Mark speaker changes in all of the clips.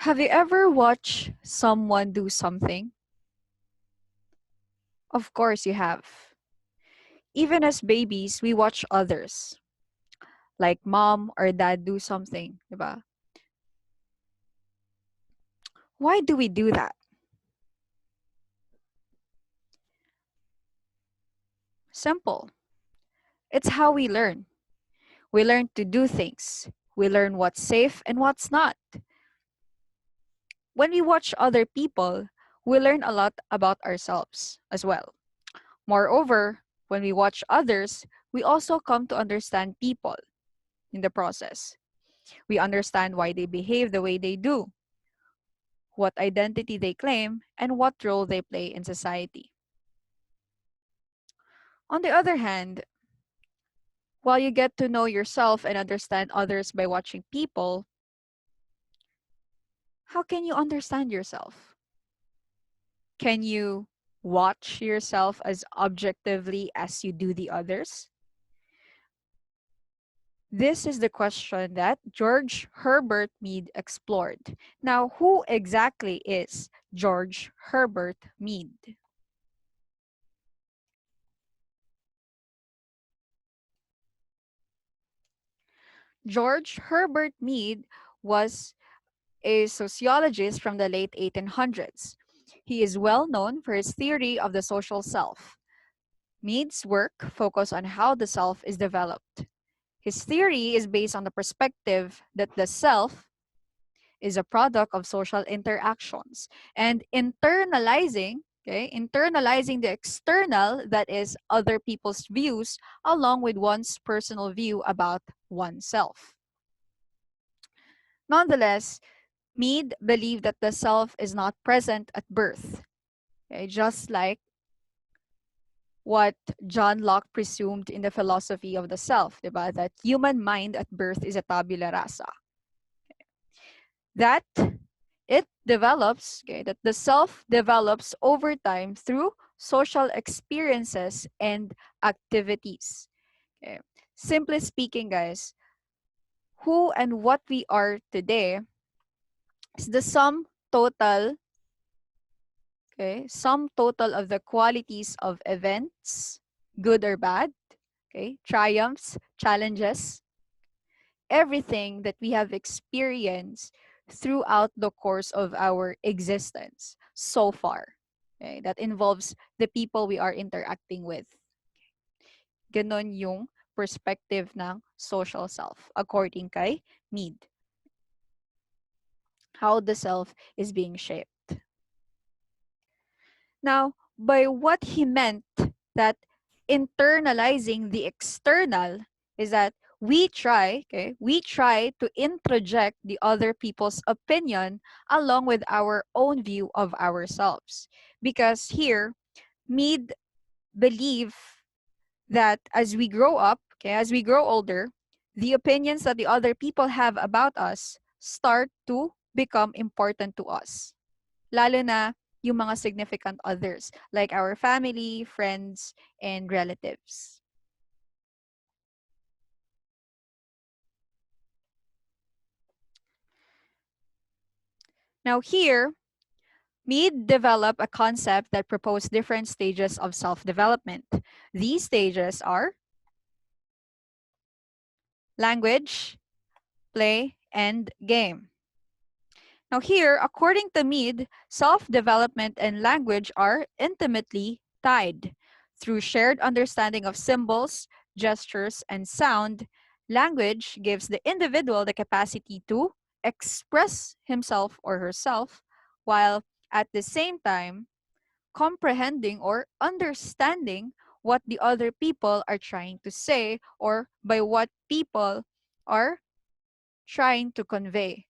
Speaker 1: Have you ever watched someone do something? Of course you have. Even as babies, we watch others, like mom or dad do something, diba? Why do we do that? Simple. It's how we learn. We learn to do things. We learn what's safe and what's not. When we watch other people, we learn a lot about ourselves as well. Moreover, when we watch others, we also come to understand people in the process. We understand why they behave the way they do, what identity they claim, and what role they play in society. On the other hand, while you get to know yourself and understand others by watching people, how can you understand yourself? Can you watch yourself as objectively as you do the others? This is the question that George Herbert Mead explored. Now, who exactly is George Herbert Mead? George Herbert Mead was a sociologist from the late 1800s. He is well known for his theory of the social self. Mead's work focused on how the self is developed. His theory is based on the perspective that the self is a product of social interactions and internalizing the external, that is other people's views, along with one's personal view about oneself. Nonetheless, Mead believed that the self is not present at birth, okay? Just like what John Locke presumed in the philosophy of the self, diba? That human mind at birth is a tabula rasa. That it develops, okay, that the self develops over time through social experiences and activities. Okay. Simply speaking, guys, who and what we are today is the sum total of the qualities of events, good or bad, okay, triumphs, challenges, everything that we have experienced throughout the course of our existence so far. Okay, that involves the people we are interacting with. Ganon yung perspective ng social self according kay Mead. How the self is being shaped. Now, by what he meant that internalizing the external is that we try to introject the other people's opinion along with our own view of ourselves. Because here, Mead believe that as we grow up, okay, as we grow older, the opinions that the other people have about us start to become important to us. Lalo na yung mga significant others, like our family, friends, and relatives. Now here, Mead developed a concept that proposed different stages of self-development. These stages are language, play, and game. Now here, according to Mead, self-development and language are intimately tied. Through shared understanding of symbols, gestures, and sound, language gives the individual the capacity to express himself or herself, while at the same time comprehending or understanding what the other people are trying to say or by what people are trying to convey.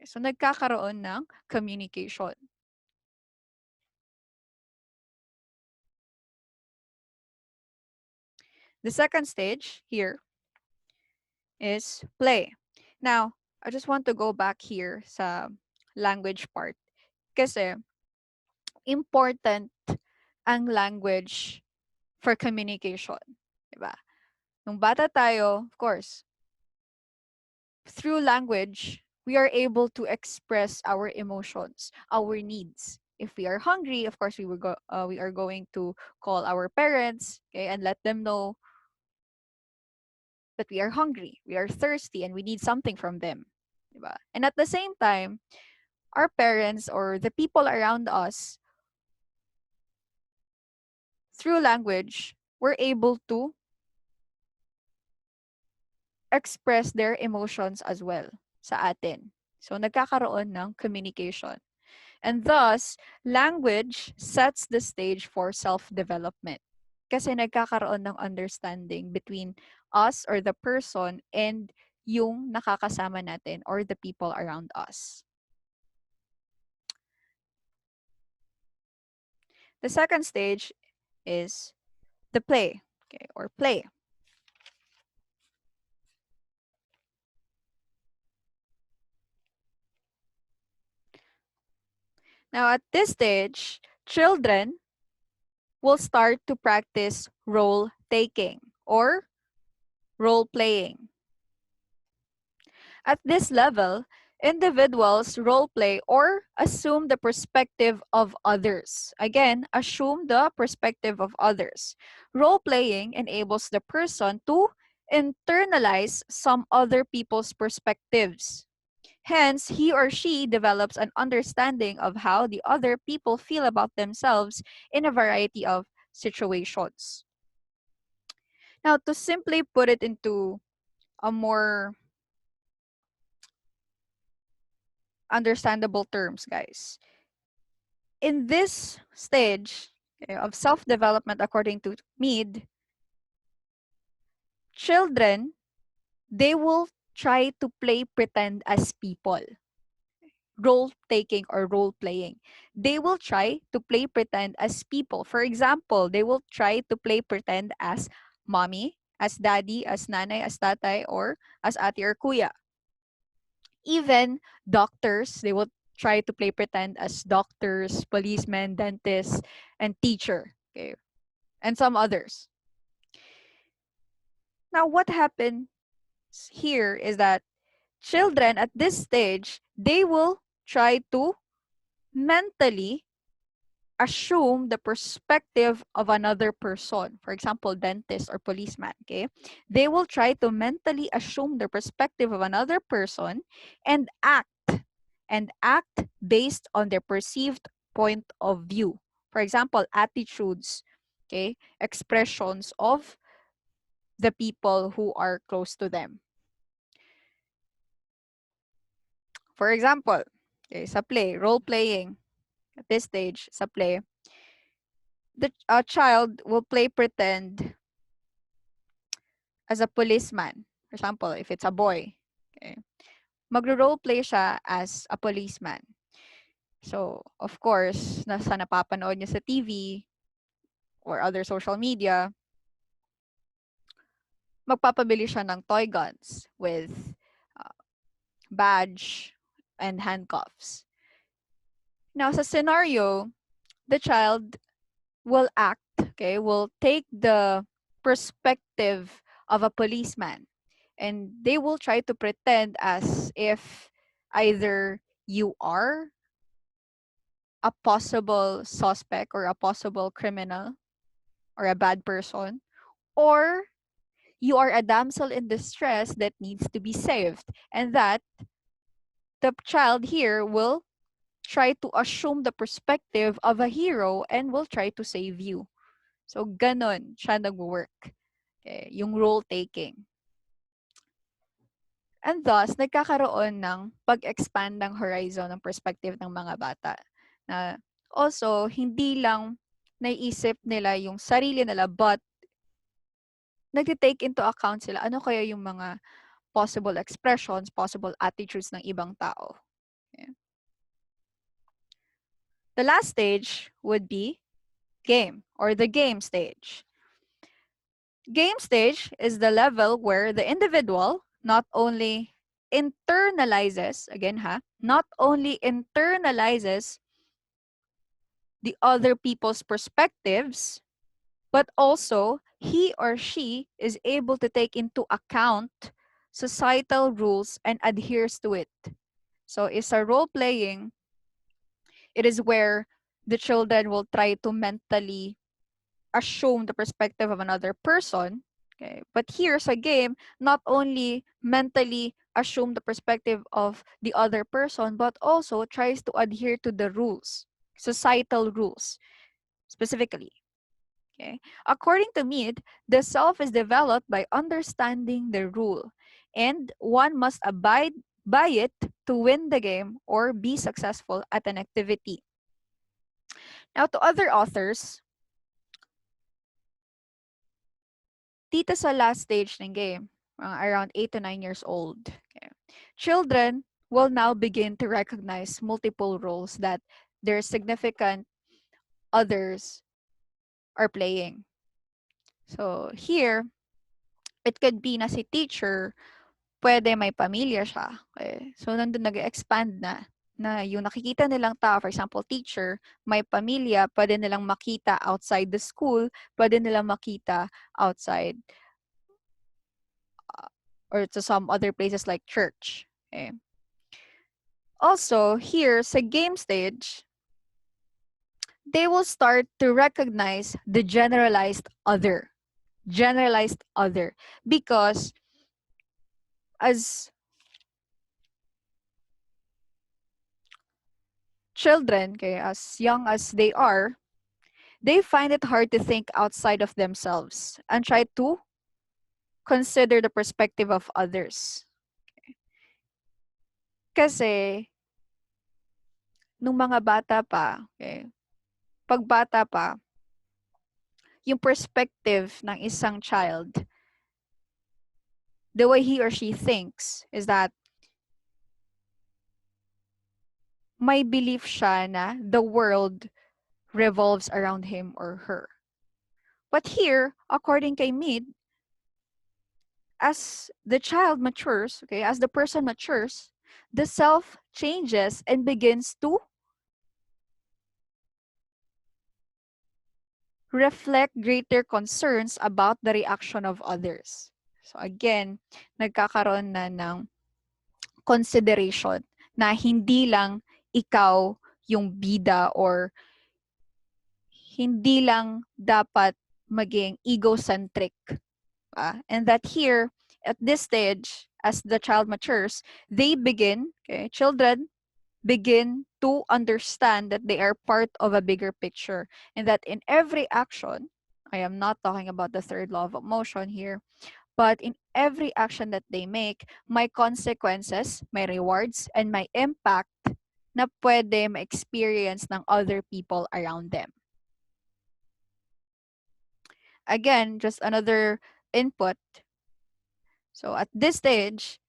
Speaker 1: So, nagkakaroon ng communication. The second stage here is play. Now, I just want to go back here sa language part. Kasi, important ang language for communication. Diba? Nung bata tayo, of course, through language, we are able to express our emotions, our needs. If we are hungry, of course, we are going to call our parents, okay, and let them know that we are hungry, we are thirsty, and we need something from them. Diba? And at the same time, our parents or the people around us, through language, were able to express their emotions as well sa atin. So, nagkakaroon ng communication. And thus, language sets the stage for self-development. Kasi nagkakaroon ng understanding between us or the person and yung nakakasama natin or the people around us. The second stage is the play, okay, or play. Now, at this stage, children will start to practice role taking or role playing. At this level, individuals role play or assume the perspective of others. Again, assume the perspective of others. Role playing enables the person to internalize some other people's perspectives. Hence, he or she develops an understanding of how the other people feel about themselves in a variety of situations. Now, to simply put it into a more understandable terms, guys, in this stage, okay, of self-development, according to Mead, children, they will try to play pretend as people. Role taking or role playing. They will try to play pretend as people. For example, they will try to play pretend as mommy, as daddy, as nanay, as tatay, or as ate or kuya. Even doctors, they will try to play pretend as doctors, policemen, dentists, and teacher. Okay. And some others. Now, what happens here is that children at this stage, they will try to mentally assume the perspective of another person. For example, dentist or policeman, okay? They will try to mentally assume the perspective of another person and act based on their perceived point of view. For example, attitudes, okay? Expressions of the people who are close to them. For example, okay, sa play, role playing at this stage, sa play, the child will play pretend as a policeman. For example, if it's a boy, okay, magro-role play siya as a policeman. So, of course, sa napapanood niya sa TV or other social media, magpapabili siya ng toy guns with uh, badge and handcuffs. Now, sa scenario, the child will act, okay, will take the perspective of a policeman and they will try to pretend as if either you are a possible suspect or a possible criminal or a bad person, or you are a damsel in distress that needs to be saved, and that the child here will try to assume the perspective of a hero and will try to save you. So, ganon siya nag-work. Okay, yung role taking. And thus, nagkakaroon ng pag-expand ng horizon ng perspective ng mga bata. Na also, hindi lang naiisip nila yung sarili nila, but nag-take into account sila ano kaya yung mga possible expressions, possible attitudes ng ibang tao. Okay. The last stage would be game or the game stage. Game stage is the level where the individual not only internalizes, again not only internalizes the other people's perspectives, but also he or she is able to take into account societal rules and adheres to it. So it's a role playing. It is where the children will try to mentally assume the perspective of another person. Okay. But here's a game, not only mentally assume the perspective of the other person, but also tries to adhere to the rules, societal rules specifically. Okay. According to Mead, the self is developed by understanding the rule, and one must abide by it to win the game or be successful at an activity. Now, to other authors, dito sa last stage ng game, around 8 to 9 years old, okay, children will now begin to recognize multiple roles that their significant others are playing. So here, it could be na si teacher, pwede may pamilya siya. Okay? So nandun nag-expand na yung nakikita nilang tao, for example, teacher, may pamilya, pwede nilang makita outside the school, pwede nilang makita outside or to some other places like church. Okay. Also, here sa game stage, they will start to recognize the generalized other, because as children, okay, as young as they are, they find it hard to think outside of themselves and try to consider the perspective of others. Kasi, nung mga bata pa, okay, pag bata pa, yung perspective ng isang child, the way he or she thinks is that may belief siya na the world revolves around him or her. But here, according kay Mead, as the child matures, okay, as the person matures, the self changes and begins to reflect greater concerns about the reaction of others. So again, nagkakaroon na ng consideration na hindi lang ikaw yung bida, or hindi lang dapat maging egocentric. And that here, at this stage, as the child matures, they begin, okay, children begin to understand that they are part of a bigger picture, and that in every action, I am not talking about the third law of motion here, but in every action that they make, may consequences, may rewards, and may impact na pwede ma-experience ng other people around them. Again, just another input. So at this stage,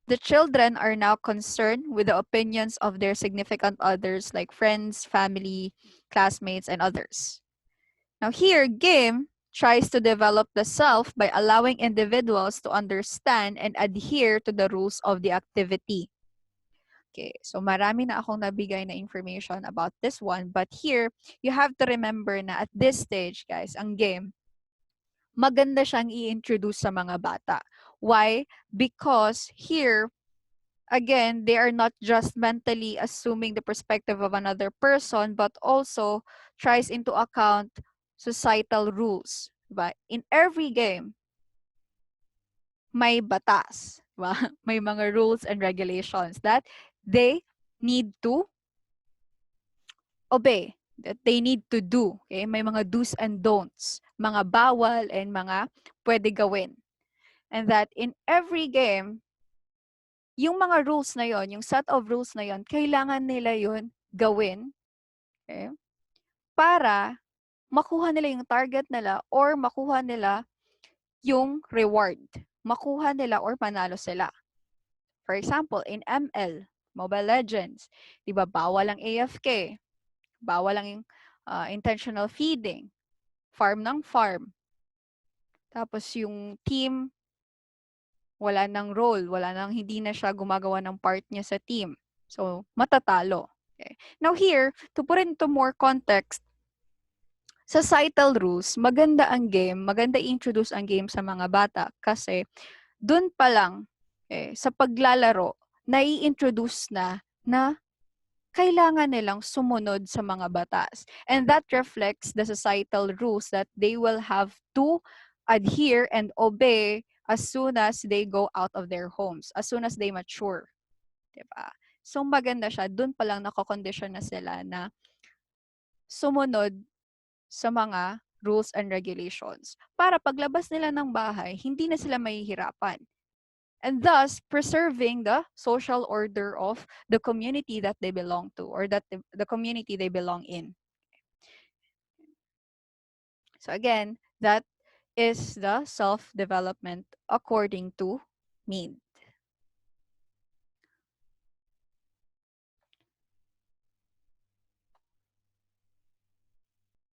Speaker 1: the children are now concerned with the opinions of their significant others like friends, family, classmates, and others. Now here, game tries to develop the self by allowing individuals to understand and adhere to the rules of the activity. Okay, so marami na akong nabigay na information about this one, but here, you have to remember na at this stage, guys, ang game, maganda siyang i-introduce sa mga bata. Why? Because here, again, they are not just mentally assuming the perspective of another person, but also tries into account societal rules. Diba? In every game, may batas. Diba? May mga rules and regulations that they need to obey, that they need to do. Okay? May mga do's and don'ts, mga bawal and mga pwede gawin. And that in every game, yung mga rules na yon, yung set of rules na yon, kailangan nila yon gawin, okay, para makuha nila yung target nila or makuha nila yung reward. Makuha nila or manalo sila. For example, in ML, Mobile Legends, di ba bawal ang AFK, bawal ang intentional feeding, farm ng farm. Tapos yung team, wala nang role, hindi na siya gumagawa ng part niya sa team. So, matatalo. Okay. Now here, to put into more context, societal rules, maganda ang game, maganda i-introduce ang game sa mga bata kasi dun pa lang, sa paglalaro, nai-introduce na kailangan nilang sumunod sa mga batas. And that reflects the societal rules that they will have to adhere and obey as soon as they go out of their homes, as soon as they mature. Diba? So maganda siya, dun pa lang nakokondisyon na sila na sumunod sa mga rules and regulations. Para paglabas nila ng bahay, hindi na sila mahihirapan. And thus preserving the social order of the community that they belong to, or that the community they belong in. So again, that is the self-development according to Mead.